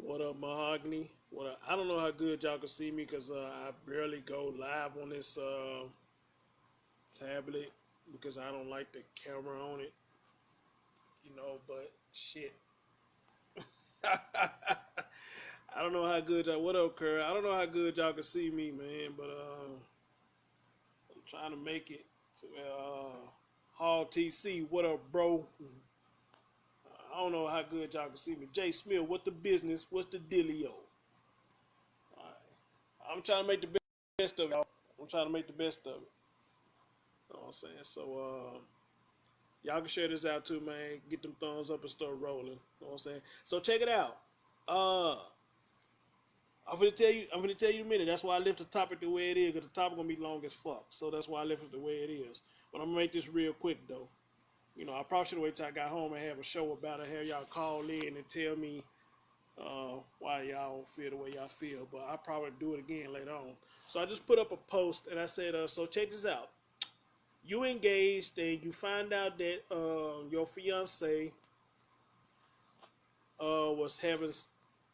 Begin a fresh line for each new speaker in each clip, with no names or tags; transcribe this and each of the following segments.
What up, Mahogany? What up? I don't know how good y'all can see me because I barely go live on this tablet because I don't like the camera on it, but shit. I don't know how good y'all. What up, Kerr? I don't know how good y'all can see me, man, but I'm trying to make it to Hall TC. What up, bro? I don't know how good y'all can see me. Jay Smith, what the business? What's the dealio? Right. I'm trying to make the best of it. I'm trying to make the best of it. You know what I'm saying? So, y'all can share this out too, man. Get them thumbs up and start rolling. You know what I'm saying? So check it out. Uh, I'm gonna tell you. I'm gonna tell you in a minute. That's why I left the topic the way it is, because the topic gonna be long as fuck. So that's why I left it the way it is. But I'm gonna make this real quick though. I probably should wait till I got home and have a show about it. Have y'all call in and tell me why y'all don't feel the way y'all feel. But I'll probably do it again later on. So I just put up a post and I said, so check this out. You engaged and you find out that your fiance was having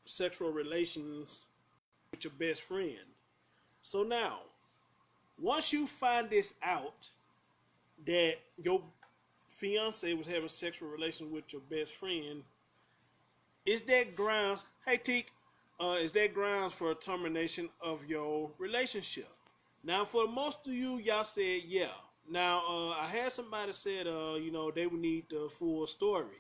sexual relations with your best friend. So now, once you find this out that your fiance was having sexual relations with your best friend, is that grounds? Hey, Teak, is that grounds for a termination of your relationship? Now, for most of you, y'all said yeah. Now, I had somebody said, they would need the full story.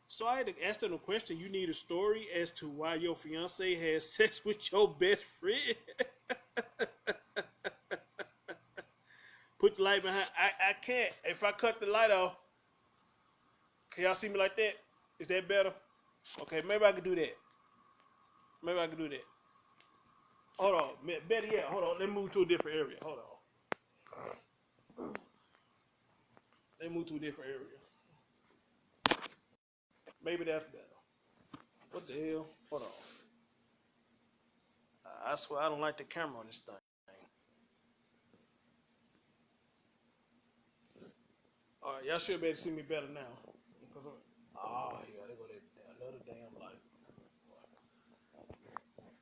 So I had to ask them a question. You need a story as to why your fiance has sex with your best friend? Put the light behind. I can't. If I cut the light off, can y'all see me like that? Is that better? Okay, maybe I could do that. Maybe I could do that. Hold on. Better yet, hold on. Let me move to a different area. Hold on. Let me move to a different area. Maybe that's better. What the hell? Hold on. I swear I don't like the camera on this thing. All right, y'all should be able to see me better now. Yeah, they go that another damn light.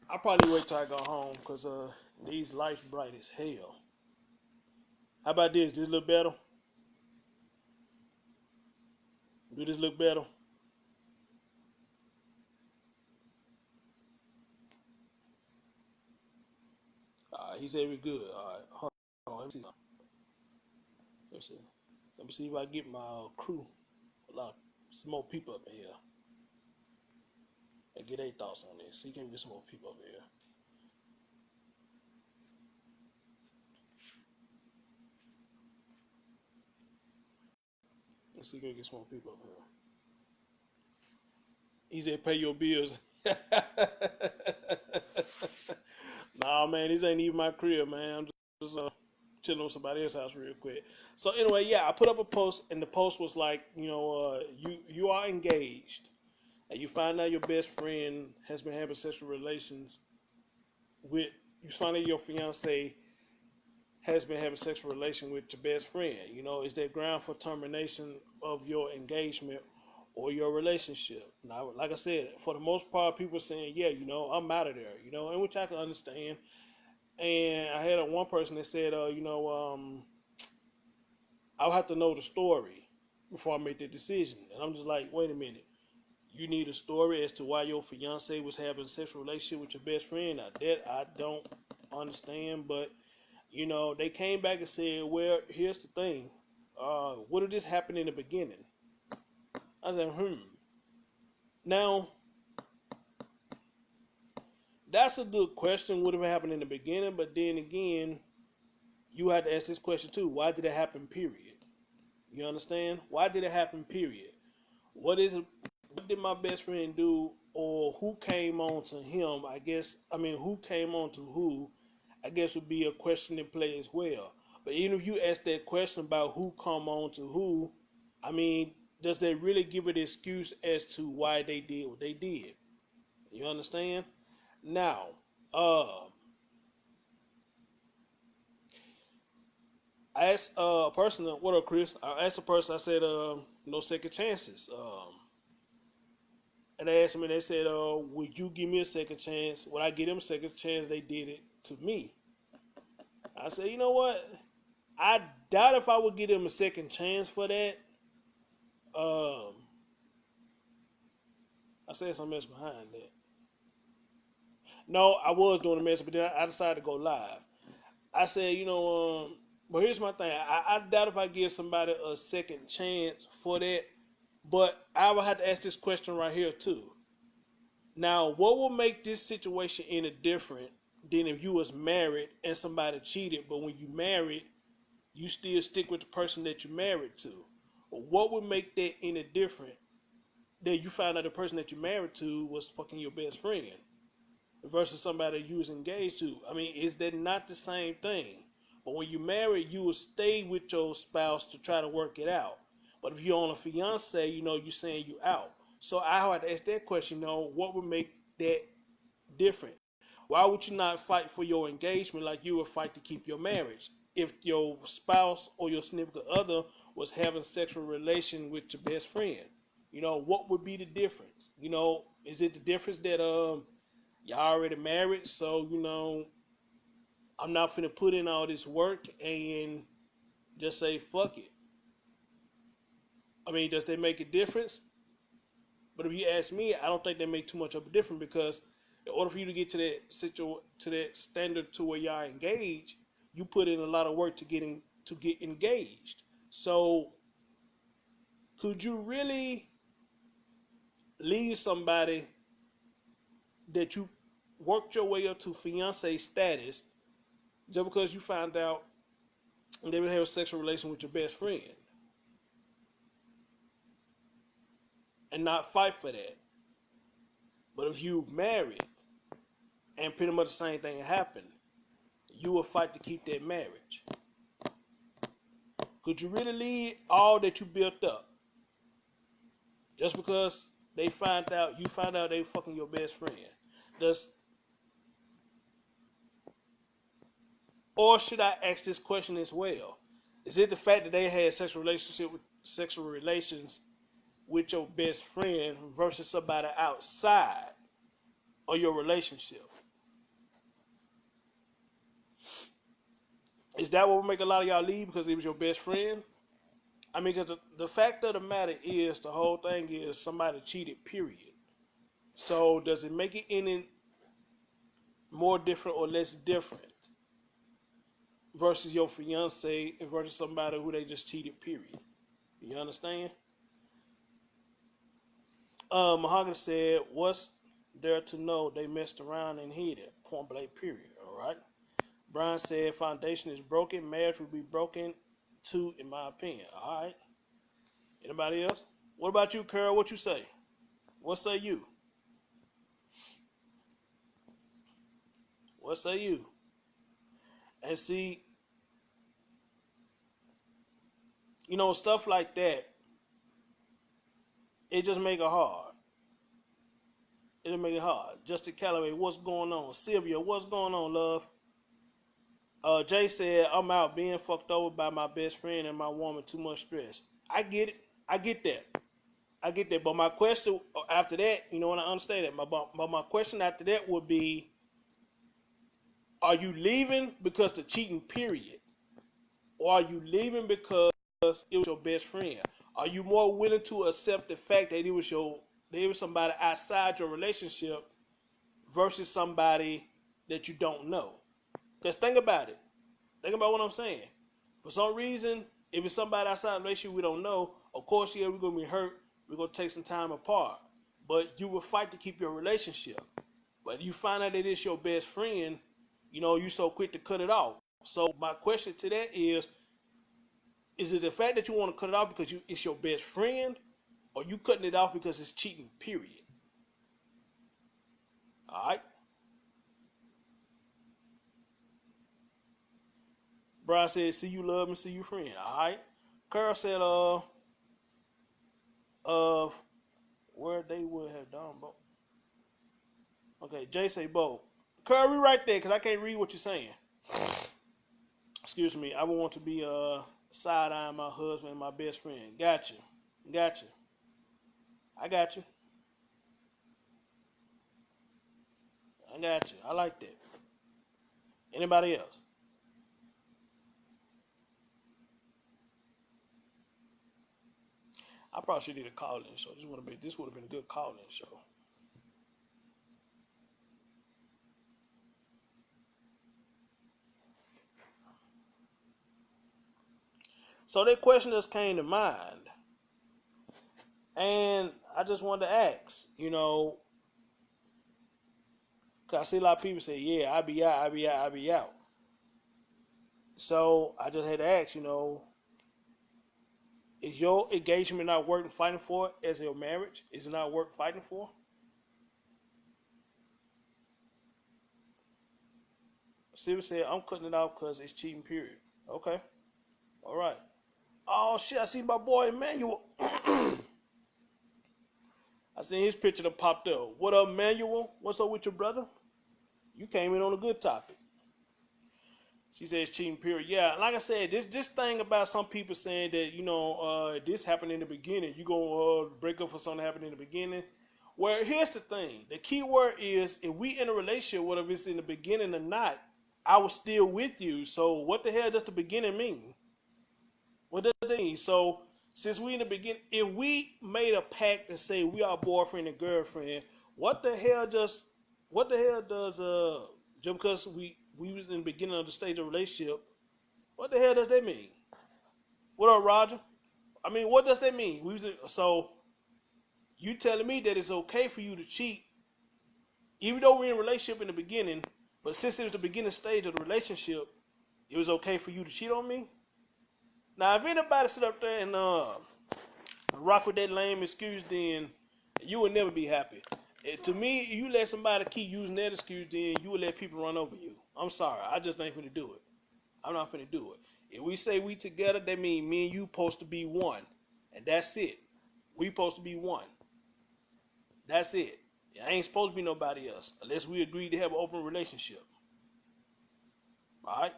I'll probably wait till I go home because these lights bright as hell. How about this? This look better? Do this look better? He said we good. All right, hold on. Let me see. Let's see. Let me see if I get my crew. A lot, some more people up in here. And get their thoughts on this. See, can we get some more people up here? Let's see, can we get some more people up here? He said, pay your bills. Nah, man, this ain't even my crib, man. I'm just chilling with somebody else's house real quick. So anyway, yeah, I put up a post, and the post was like, you are engaged, and you find out your best friend has been having sexual relations with. You find out your fiance has been having sexual relation with your best friend. Is that ground for termination of your engagement or your relationship? Now, like I said, for the most part, people are saying, yeah, I'm out of there, and which I can understand. And I had one person that said, I'll have to know the story before I make the decision. And I'm just like, wait a minute. You need a story as to why your fiance was having a sexual relationship with your best friend. Now, that I don't understand, but they came back and said, well, here's the thing. What did this happen in the beginning? I said, Now, that's a good question. What have happened in the beginning? But then again, you had to ask this question too. Why did it happen, period? You understand? Why did it happen, period? What is it? What did my best friend do? Or who came on to him? Who came on to who? I guess would be a question in play as well. But even if you ask that question about who come on to who, does they really give an excuse as to why they did what they did? You understand? Now, I asked a person, what up, Chris? I asked a person, I said, no second chances. And they asked me, they said, would you give me a second chance? Would I give them a second chance? They did it to me. I said, you know what? I doubt if I would give them a second chance for that. Um, I said something else behind that. No, I was doing a message, but then I decided to go live. I said, but here's my thing. I doubt if I give somebody a second chance for that. But I would have to ask this question right here too. Now, what will make this situation any different than if you was married and somebody cheated, but when you married, you still stick with the person that you married to? What would make that any different that you found out the person that you married to was fucking your best friend versus somebody you was engaged to? I mean, is that not the same thing? But when you married, you will stay with your spouse to try to work it out. But if you're on a fiance, you're saying you out. So I had to ask that question, what would make that different? Why would you not fight for your engagement like you would fight to keep your marriage? If your spouse or your significant other was having sexual relation with your best friend, what would be the difference? Is it the difference that y'all already married, so I'm not finna put in all this work and just say fuck it? I mean, does that make a difference? But if you ask me, I don't think they make too much of a difference, because in order for you to get to that standard to where y'all engaged, you put in a lot of work to get engaged. So could you really leave somebody that you worked your way up to fiance status just because you found out they would have a sexual relation with your best friend and not fight for that? But if you married and pretty much the same thing happened, you will fight to keep that marriage. Could you really leave all that you built up just because you find out they fucking your best friend? Or should I ask this question as well? Is it the fact that they had sexual relations with your best friend versus somebody outside of your relationship? Is that what would make a lot of y'all leave, because it was your best friend? I mean, because the fact of the matter is, the whole thing is somebody cheated, period. So does it make it any more different or less different versus your fiance and versus somebody who they just cheated, period? You understand? Mahogany said, what's there to know? They messed around and hid it. Point blank, period. All right. Brian said, foundation is broken. Marriage will be broken too, in my opinion. All right. Anybody else? What about you, Carl? What you say? What say you? What say you? And see, stuff like that, it just make it hard. It'll make it hard. Justin Calloway, what's going on? Sylvia, what's going on, love? Jay said, I'm out being fucked over by my best friend and my woman. Too much stress. I get it. I get that. But my question after that, and I understand that. But my question after that would be, are you leaving because the cheating, period? Or are you leaving because it was your best friend? Are you more willing to accept the fact that it was somebody outside your relationship versus somebody that you don't know? Because think about it. Think about what I'm saying. For some reason, if it's somebody outside the relationship we don't know, of course, yeah, we're going to be hurt. We're going to take some time apart. But you will fight to keep your relationship. But you find out that it's your best friend, you so quick to cut it off. So my question to that is it the fact that you want to cut it off because it's your best friend, or you cutting it off because it's cheating, period? All right. Brian said, see you love and see you friend. All right. Carl said, of where they would have done both. Okay, Jay say both. Carl, right there, because I can't read what you're saying. Excuse me. I would want to be side-eyeing my husband and my best friend. Gotcha. I got you. I got you. I like that. Anybody else? I probably should did a call-in show. This would have been a good call-in show. So that question just came to mind, and I just wanted to ask, cause I see a lot of people say, "Yeah, I be out, I be out, I be out." So I just had to ask, is your engagement not worth fighting for as your marriage? Is it not worth fighting for? Silver said, I'm cutting it out because it's cheating, period. Okay. All right. Oh, shit. I see my boy Emmanuel. I seen his picture that popped up. What up, Emmanuel? What's up with your brother? You came in on a good topic. She says cheating, period. Yeah, like I said, this thing about some people saying that, this happened in the beginning. You gonna break up for something that happened in the beginning. Well, here's the thing. The key word is if we in a relationship, whether it's in the beginning or not, I was still with you. So what the hell does the beginning mean? What does it mean? So since we in the beginning, if we made a pact and say we are boyfriend and girlfriend, what the hell does just because we was in the beginning of the stage of relationship, what the hell does that mean? What up, Roger? I mean, what does that mean? So you telling me that it's okay for you to cheat, even though we're in a relationship in the beginning, but since it was the beginning stage of the relationship, it was okay for you to cheat on me? Now, if anybody sit up there and rock with that lame excuse, then you will never be happy. To me, you let somebody keep using that excuse, then you will let people run over you. I'm sorry, I just ain't finna do it. I'm not finna do it. If we say we together, that means me and you supposed to be one, and that's it. We supposed to be one. That's it. I ain't supposed to be nobody else unless we agree to have an open relationship. All right?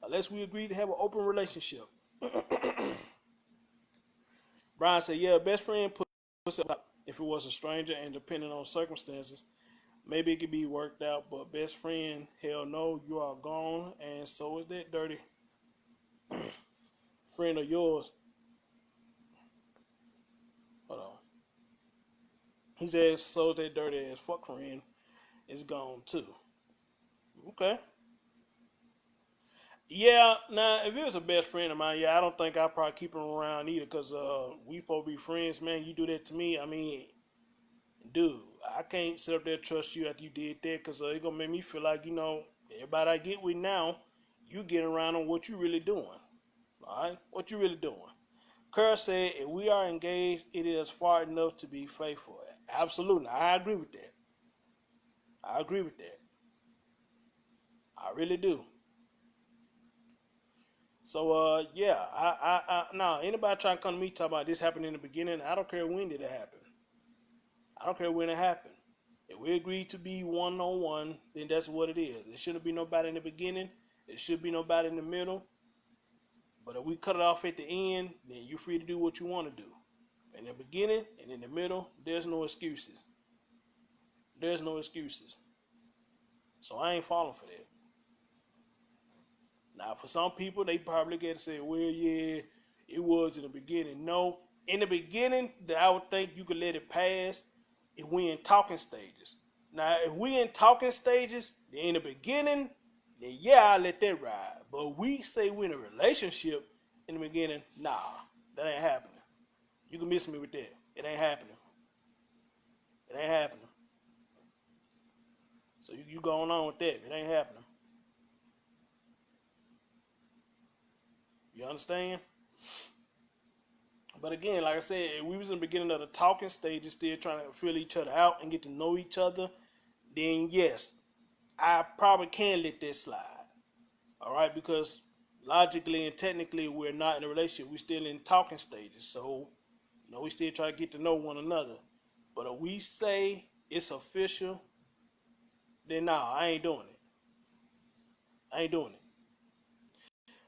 Unless we agree to have an open relationship. Brian said, yeah, best friend puts up if it was a stranger and depending on circumstances, maybe it could be worked out, but best friend, hell no, you are gone, and so is that dirty friend of yours. Hold on. He says, so is that dirty ass fuck friend is gone too. Okay. Yeah, now if it was a best friend of mine, yeah, I don't think I'd probably keep him around either, cause we supposed to be friends, man. You do that to me, I mean, dude, I can't sit up there and trust you after you did that, cause it's gonna make me feel like everybody I get with now, you get around on what you really doing. All right, what you really doing? Kerr said, if we are engaged, it is far enough to be faithful. Absolutely, I agree with that. I agree with that. I really do. So yeah, now anybody trying to come to me talk about this happened in the beginning, I don't care when did it happen. I don't care when it happened. If we agree to be one on one, then that's what it is. There shouldn't be nobody in the beginning. There should be nobody in the middle. But if we cut it off at the end, then you're free to do what you want to do. In the beginning and in the middle, there's no excuses. There's no excuses. So I ain't falling for that. Now, for some people, they probably get to say, well, yeah, it was in the beginning. No, in the beginning, I would think you could let it pass if we in talking stages. Now, if we in talking stages, then in the beginning, then yeah, I let that ride. But we say we're in a relationship in the beginning, nah, that ain't happening. You can miss me with that. It ain't happening. It ain't happening. So you going on with that. It ain't happening. You understand? But again, like I said, we was in the beginning of the talking stages, still trying to feel each other out and get to know each other, then yes, I probably can let that slide. All right, because logically and technically we're not in a relationship. We're still in talking stages. So, we still try to get to know one another. But if we say it's official, then nah, I ain't doing it. I ain't doing it.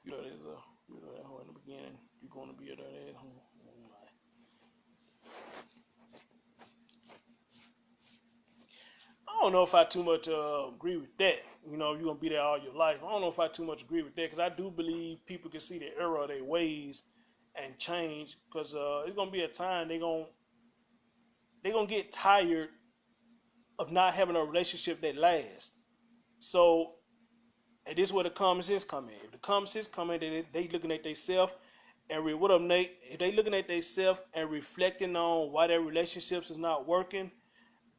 You know that hoe in the beginning. You're going to be a dirty asshole. I don't know if I too much agree with that. You know, you're gonna be there all your life. I don't know if I too much agree with that because I do believe people can see the error of their ways and change. Because it's gonna be a time they gonna get tired of not having a relationship that lasts. So, and this is where the common sense come in. If the common sense come in, they looking at themselves and what up, Nate? If they looking at themselves and reflecting on why their relationships is not working,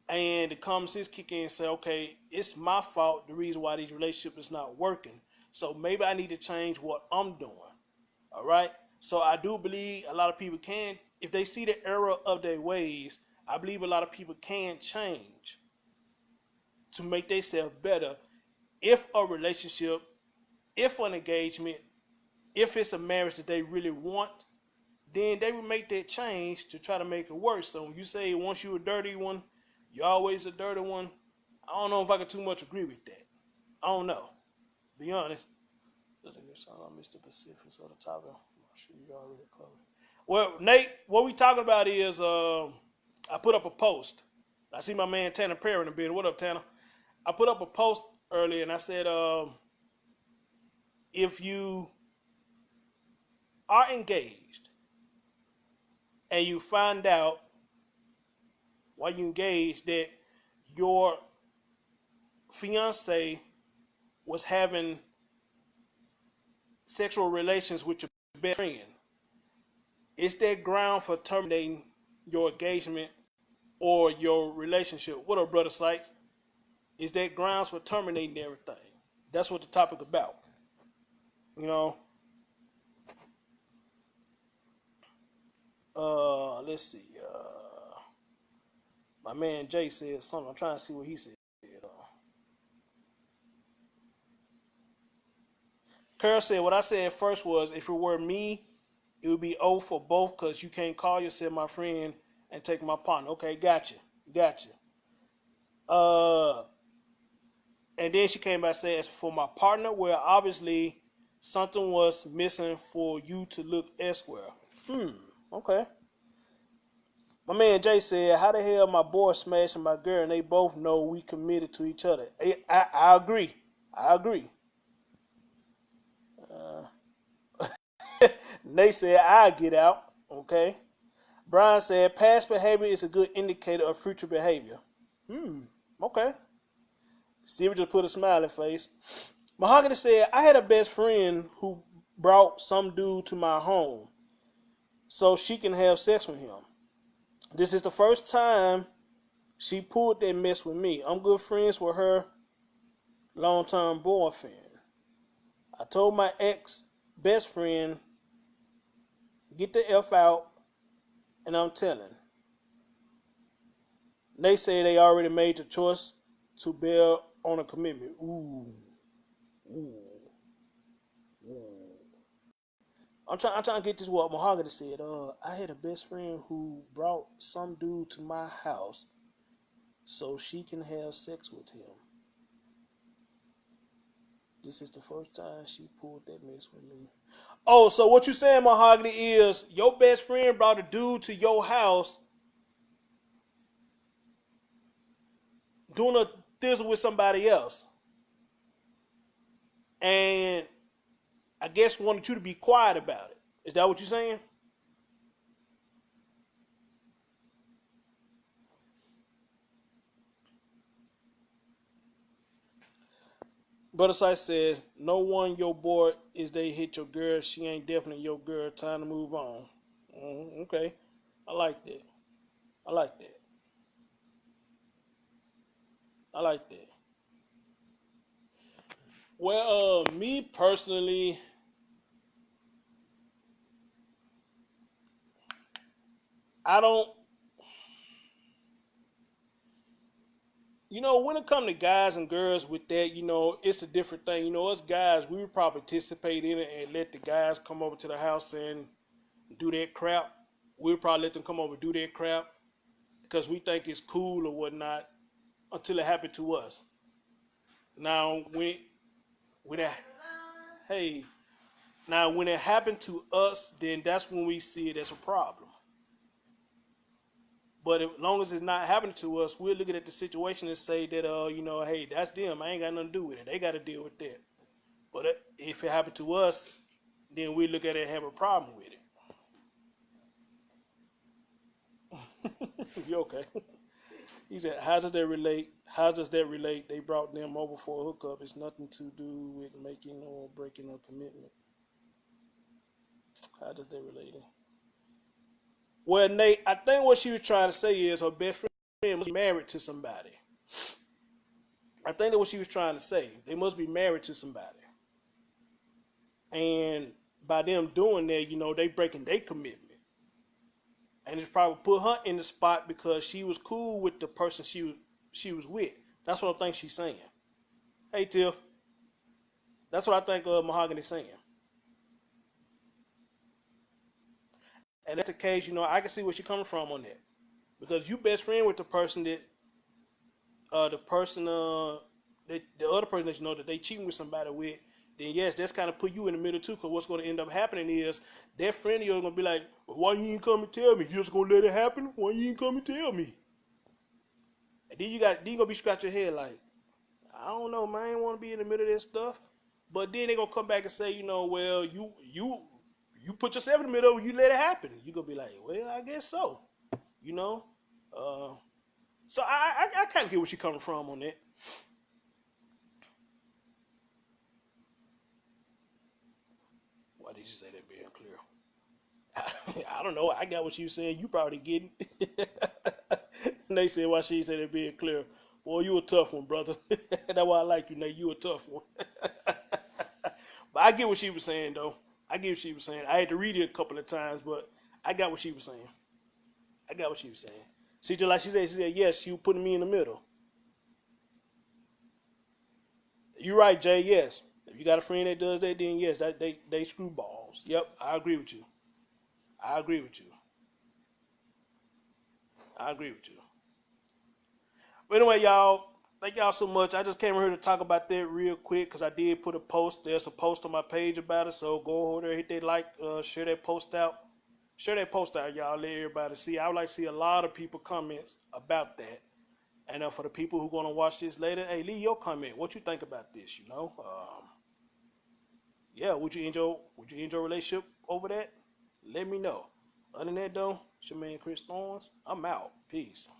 and the common sense kick in and say, okay, it's my fault. The reason why these relationships is not working. So maybe I need to change what I'm doing. All right. So I do believe a lot of people can, if they see the error of their ways, I believe a lot of people can change to make themselves better if a relationship, if an engagement, if it's a marriage that they really want, then they will make that change to try to make it worse. So when you say once you a dirty one, you're always a dirty one, I don't know if I can too much agree with that. I don't know. Be honest. I missed the specifics of the topic. I'm sure you already covered. Well, Nate, what we talking about is I put up a post. I see my man Tanner Perry in the building. What up, Tanner? I put up a post earlier and I said, if you are engaged and you find out while you engaged that your fiance was having sexual relations with your best friend, is that ground for terminating your engagement or your relationship? What up, brother Sykes? Is that grounds for terminating everything? That's what the topic about. You know. Let's see. My man Jay said something. I'm trying to see what he said. Carol said, what I said first was, if it were me, it would be O for both because you can't call yourself my friend and take my partner. Okay, gotcha. Gotcha. And then she came back and said, as for my partner, well, obviously something was missing for you to look elsewhere. Okay. My man Jay said, how the hell my boy smashing my girl and they both know we committed to each other? I agree. I agree. Nate said, I get out. Okay. Brian said, past behavior is a good indicator of future behavior. Okay. Siri just put a smiling face. Mahogany said, I had a best friend who brought some dude to my home so she can have sex with him. This is the first time she pulled that mess with me. I'm good friends with her long-term boyfriend. I told my ex best friend, get the F out, and I'm telling. They say they already made the choice to bail on a commitment. Ooh. I'm trying to get this what Mahogany said. I had a best friend who brought some dude to my house so she can have sex with him. This is the first time she pulled that mess with me. Oh, so what you saying, Mahogany, is your best friend brought a dude to your house doing a thizzle with somebody else. And I guess wanted you to be quiet about it. Is that what you're saying? Brother Sight said, no one your boy is they hit your girl. She ain't definitely your girl. Time to move on. Okay. I like that. I like that. I like that. Well, me personally, I don't. You know, when it comes to guys and girls with that, you know, it's a different thing. You know, us guys, we would probably participate in it and let the guys come over to the house and do that crap. We would probably let them come over and do that crap because we think it's cool or whatnot until it happened to us. Now, when it, hey, now when it happened to us, then that's when we see it as a problem. But as long as it's not happening to us, we're looking at the situation and say that, hey, that's them. I ain't got nothing to do with it. They got to deal with that. But if it happened to us, then we look at it and have a problem with it. You okay? He said, "How does that relate? How does that relate? They brought them over for a hookup. It's nothing to do with making or breaking a commitment. How does that relate?" Well, Nate, I think what she was trying to say is her best friend must be married to somebody. I think that's what she was trying to say. They must be married to somebody. And by them doing that, they breaking their commitment. And it's probably put her in the spot because she was cool with the person she was with. That's what I think she's saying. Hey, Tiff. That's what I think Mahogany's saying. And that's the case, I can see where she's coming from on that. Because you best friend with the person that, the other person that that they cheating with somebody with, then yes, that's kind of put you in the middle too. Because what's going to end up happening is that friend of yours going to be like, well, why you ain't come and tell me? You just going to let it happen? Why you ain't come and tell me? And then you going to be scratching your head like, I don't know, man, I ain't want to be in the middle of this stuff. But then they going to come back and say, well, you put yourself in the middle, you let it happen. You going to be like, well, I guess so. So I kind of get where she's coming from on that. Why did you say that being clear? I don't know. I got what she was saying. You probably getting. And they said why she said it being clear. Boy, you a tough one, brother. That's why I like you, Nate. You a tough one. But I get what she was saying, though. I get what she was saying. I had to read it a couple of times, but I got what she was saying. I got what she was saying. See, just like she said, yes, she was putting me in the middle. You're right, Jay, yes. If you got a friend that does that, then yes, they screw balls. Yep, I agree with you. I agree with you. I agree with you. But anyway, y'all, thank y'all so much. I just came here to talk about that real quick because I did put a post. There's a post on my page about it, so go over there, hit that like, share that post out. Share that post out, y'all. Let everybody see. I would like to see a lot of people comments about that. And for the people who are going to watch this later, hey, leave your comment. What you think about this? Yeah, would you enjoy a relationship over that? Let me know. Other than that, though, it's your man Chris Thorns. I'm out. Peace.